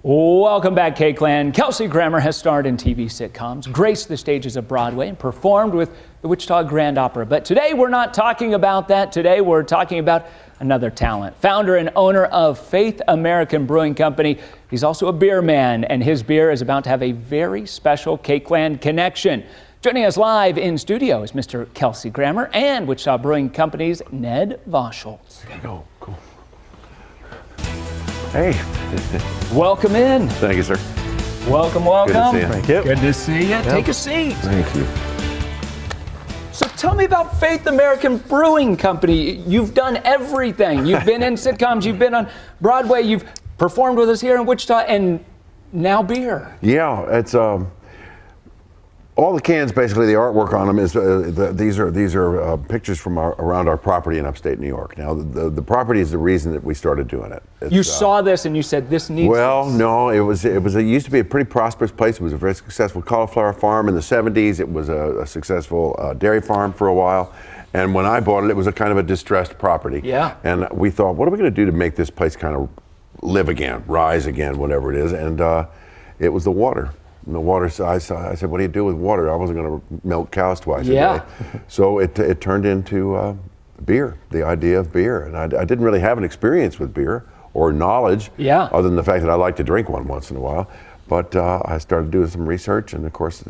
Welcome back, K-Clan. Kelsey Grammer has starred in TV sitcoms, graced the stages of Broadway, and performed with the Wichita Grand Opera. But today we're not talking about that. Today we're talking about another talent. Founder and owner of Faith American Brewing Company. He's also a beer man, and his beer is about to have a very special K-Clan connection. Joining us live in studio is Mr. Kelsey Grammer and Wichita Brewing Company's Ned Voschholz. There you go. Cool. Hey. Welcome in. Thank you, sir. Welcome, welcome. Good to see you. Thank you. Good to see you. Yep. Take a seat. Thank you. So tell me about Faith American Brewing Company. You've done everything. You've been in sitcoms, you've been on Broadway, you've performed with us here in Wichita, and now beer. Yeah, it's all the cans. Basically, the artwork on them is these are pictures from around our property in upstate New York. Now, the property is the reason that we started doing it. You saw this and you said this needs. Well, this. no, it used to be a pretty prosperous place. It was a very successful cauliflower farm in the 70s. It was a successful dairy farm for a while. And when I bought it, it was a kind of a distressed property. Yeah. And we thought, what are we going to do to make this place kind of live again, rise again, whatever it is? And it was the water. And the water, I said, what do you do with water? I wasn't going to milk cows twice a day. So it turned into beer, the idea of beer. And I didn't really have an experience with beer or knowledge, other than the fact that I like to drink one once in a while. But I started doing some research, and of course,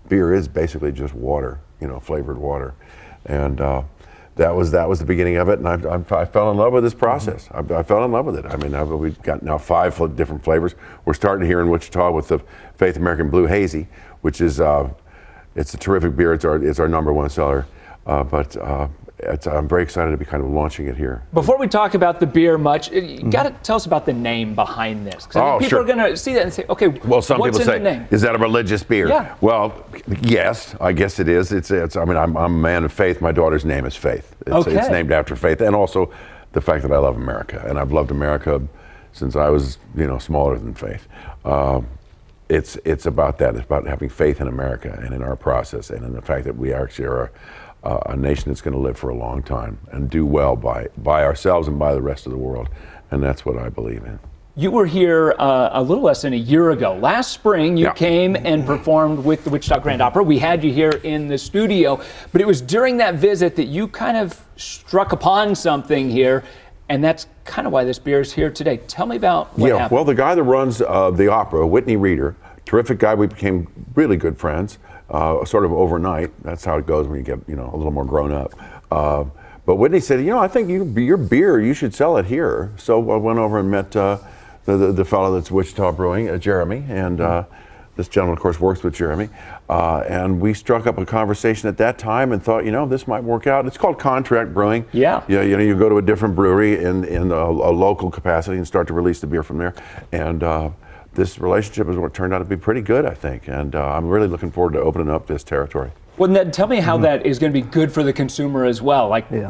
beer is basically just water, flavored water. And that was the beginning of it, and I fell in love with this process. I fell in love with it. I mean, we've got now 5 different flavors. We're starting here in Wichita with the Faith American Blue Hazy, which is it's a terrific beer. It's our #1 seller, but I'm very excited to be kind of launching it here. Before we talk about the beer much, you got to tell us about the name behind this. Because people are going to see that and say, okay, well, some what's people in the name? Is that a religious beer? Yeah. Well, yes, I guess it is. I mean, I'm a man of faith. My daughter's name is Faith. It's named after Faith, and also the fact that I love America, and I've loved America since I was, smaller than Faith. It's about that. It's about having faith in America and in our process, and in the fact that we actually are a nation that's going to live for a long time and do well by ourselves and by the rest of the world. And that's what I believe in. You were here a little less than a year ago. Last spring, you came and performed with the Wichita Grand Opera. We had you here in the studio, but it was during that visit that you kind of struck upon something here, and that's kind of why this beer is here today. Tell me about what happened. Well, the guy that runs the opera, Whitney Reeder, terrific guy. We became really good friends. Sort of overnight. That's how it goes when you get, a little more grown up. But Whitney said, I think your beer, you should sell it here. So I went over and met the fellow that's Wichita Brewing, Jeremy, and this gentleman, of course, works with Jeremy. And we struck up a conversation at that time and thought, this might work out. It's called contract brewing. Yeah. You go to a different brewery in a local capacity and start to release the beer from there. And this relationship is what turned out to be pretty good, I think, and I'm really looking forward to opening up this territory. Well, Ned, tell me how that is going to be good for the consumer as well.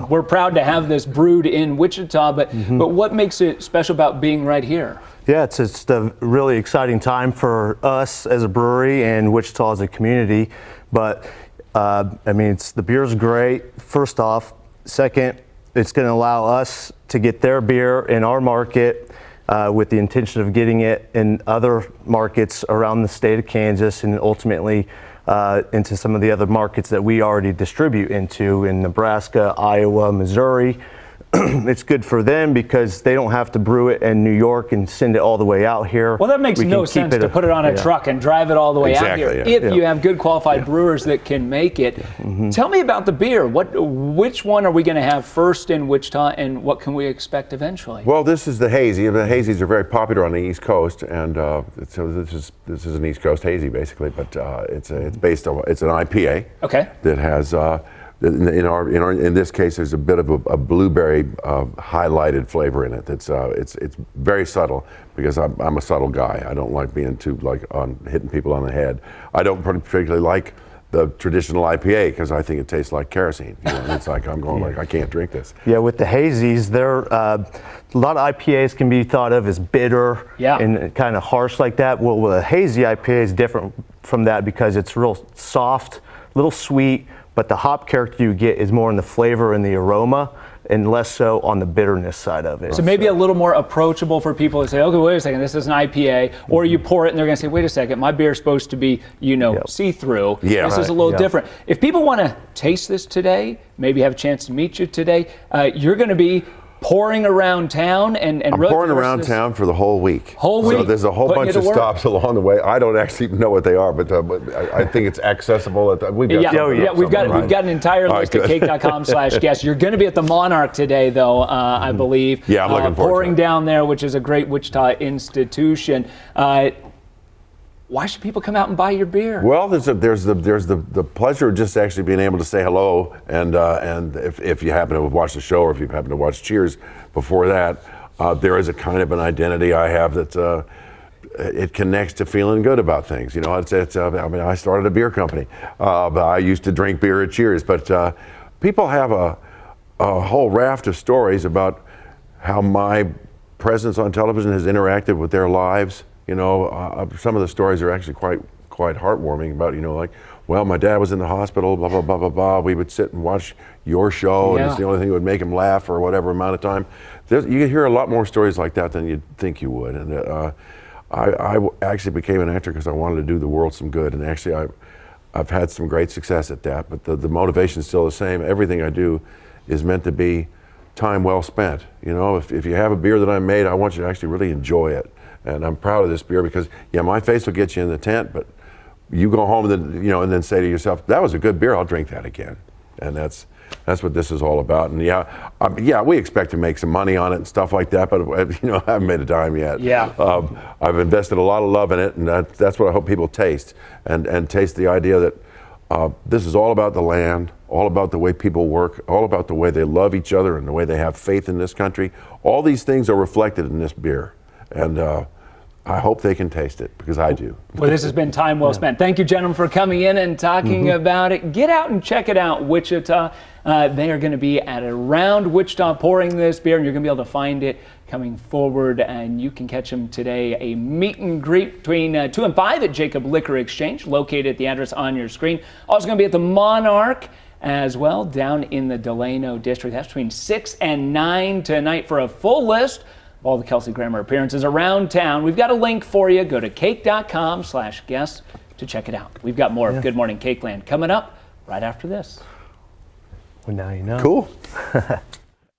We're proud to have this brewed in Wichita, but what makes it special about being right here? Yeah, it's a really exciting time for us as a brewery and Wichita as a community. But the beer's great, first off. Second, it's going to allow us to get their beer in our market, with the intention of getting it in other markets around the state of Kansas and ultimately into some of the other markets that we already distribute into in Nebraska, Iowa, Missouri. It's good for them because they don't have to brew it in New York and send it all the way out here. Well, that makes no sense to put it on a truck and drive it all the way out here if you have good qualified brewers that can make it. Tell me about the beer. Which one are we going to have first in Wichita, and what can we expect eventually? Well, this is the hazy. The hazies are very popular on the East Coast, and so this is an East Coast hazy basically, but it's an IPA. Okay. That has. In this case, there's a bit of a blueberry highlighted flavor in it. It's very subtle because I'm a subtle guy. I don't like being too hitting people on the head. I don't particularly like the traditional IPA because I think it tastes like kerosene. It's like I'm going I can't drink this. Yeah, with the hazies, a lot of IPAs can be thought of as bitter and kind of harsh like that. Well, a hazy IPA is different from that because it's real soft, a little sweet. But the hop character you get is more in the flavor and the aroma, and less so on the bitterness side of it. So maybe a little more approachable for people to say, okay, wait a second, this is an IPA, or you pour it and they're going to say, wait a second, my beer is supposed to be, see-through. Yeah, this is a little different. If people want to taste this today, maybe have a chance to meet you today, you're going to be pouring around town and I'm really pouring around town for the whole week. Whole week. So there's a whole bunch of stops along the way. I don't actually know what they are, but I think it's accessible. We've got an entire list at cake.com/guests. You're going to be at the Monarch today, though, I believe. Yeah, I'm looking forward pouring to it. down there, which is a great Wichita institution. Why should people come out and buy your beer? Well, there's the pleasure of just actually being able to say hello, and if you happen to watch the show or if you happen to watch Cheers before that, there is a kind of an identity I have that it connects to feeling good about things. You know, I started a beer company, but I used to drink beer at Cheers, but people have a whole raft of stories about how my presence on television has interacted with their lives. You know, some of the stories are actually quite heartwarming about, like, well, my dad was in the hospital, blah, blah, blah, blah, blah. We would sit and watch your show, and it's the only thing that would make him laugh for whatever amount of time. You can hear a lot more stories like that than you'd think you would. And I actually became an actor because I wanted to do the world some good. And actually, I've had some great success at that. But the motivation is still the same. Everything I do is meant to be time well spent. You know, if you have a beer that I made, I want you to actually really enjoy it. And I'm proud of this beer because, my face will get you in the tent, but you go home and then, and then say to yourself, that was a good beer, I'll drink that again. And that's what this is all about. And we expect to make some money on it and stuff like that, but I haven't made a dime yet. Yeah. I've invested a lot of love in it, and that's what I hope people taste, and taste the idea that this is all about the land, all about the way people work, all about the way they love each other and the way they have faith in this country. All these things are reflected in this beer. And I hope they can taste it because I do. Well, this has been time well spent. Thank you, gentlemen, for coming in and talking about it. Get out and check it out, Wichita. They are going to be at around Wichita pouring this beer, and you're going to be able to find it coming forward, and you can catch them today. A meet and greet between 2 and 5 at Jacob Liquor Exchange, located at the address on your screen. Also going to be at the Monarch as well, down in the Delano district. That's between 6 and 9 tonight. For a full list all the Kelsey Grammer appearances around town, we've got a link for you. Go to cake.com/guests to check it out. We've got more of Good Morning Cakeland coming up right after this. Well, now you know. Cool.